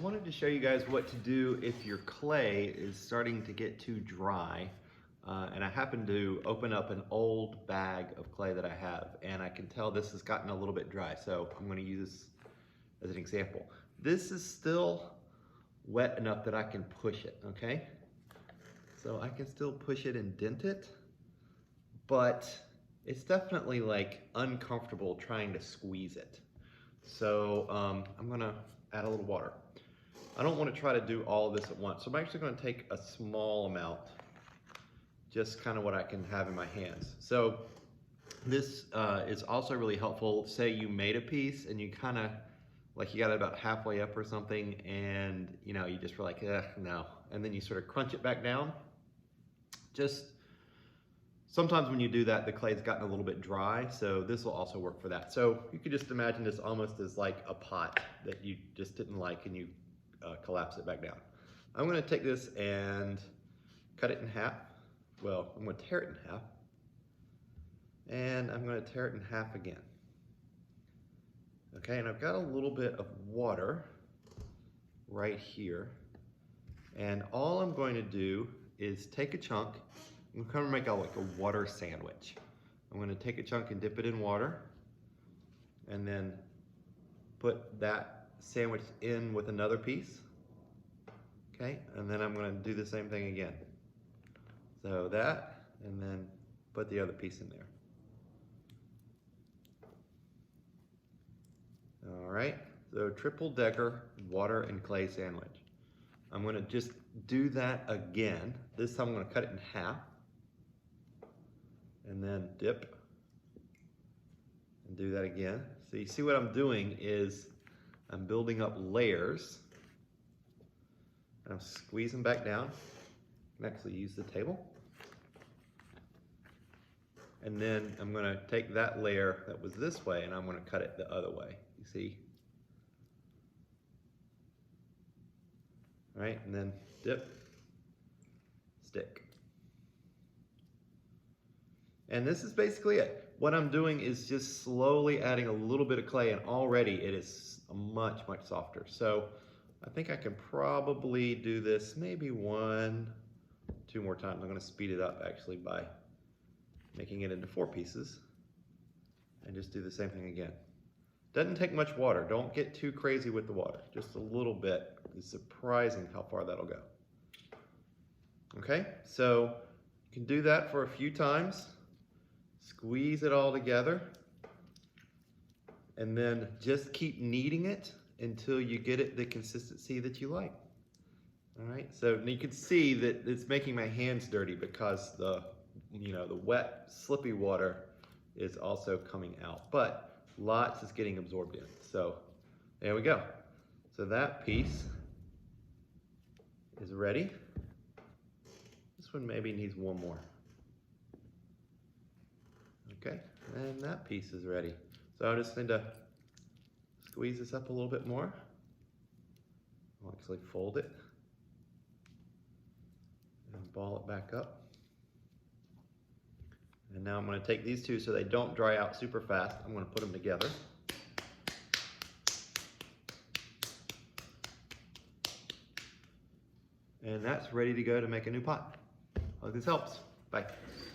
wanted to show you guys what to do if your clay is starting to get too dry. And I happen to open up an old bag of clay that I have, and I can tell this has gotten a little bit dry. So I'm going to use this as an example. This is still wet enough that I can push it, okay? So I can still push it and dent it, but it's definitely like uncomfortable trying to squeeze it. So I'm gonna add a little water. I don't want to try to do all of this at once, so I'm actually going to take a small amount, just kind of what I can have in my hands. So this is also really helpful. Say you made a piece and you kind of, like you got it about halfway up or something, and you know, you just were like, no. And then you sort of crunch it back down. Just sometimes when you do that, the clay's gotten a little bit dry, so this will also work for that. So you could just imagine this almost as like a pot that you just didn't like, and you collapse it back down. I'm gonna take this and cut it in half. Well, I'm gonna tear it in half, and I'm gonna tear it in half again. Okay, and I've got a little bit of water right here, and all I'm going to do is take a chunk. I'm going to make like a water sandwich. I'm going to take a chunk and dip it in water, and then put that sandwich in with another piece. Okay, and then I'm going to do the same thing again. So that, and then put the other piece in there. All right, so triple decker water and clay sandwich. I'm going to just do that again. This time I'm going to cut it in half, and then dip, and do that again. So you see what I'm doing is I'm building up layers, and I'm squeezing back down. I can actually use the table. And then I'm going to take that layer that was this way, and I'm going to cut it the other way. You see? All right, and then dip, stick. And this is basically it. What I'm doing is just slowly adding a little bit of clay, and already it is much, much softer. So I think I can probably do this maybe 1, 2 more times. I'm going to speed it up actually by making it into 4 pieces, and just do the same thing again. Doesn't take much water. Don't get too crazy with the water. Just a little bit. It's surprising how far that'll go. Okay, so you can do that for a few times. Squeeze it all together, and then just keep kneading it until you get it the consistency that you like. All right, so you can see that it's making my hands dirty because the wet, slippy water is also coming out, but lots is getting absorbed in. So there we go. So that piece is ready. This one maybe needs 1 more. Okay, and that piece is ready. So I just need to squeeze this up a little bit more. I'll actually fold it and ball it back up. And now I'm going to take these two so they don't dry out super fast. I'm going to put them together. And that's ready to go to make a new pot. Hope this helps. Bye.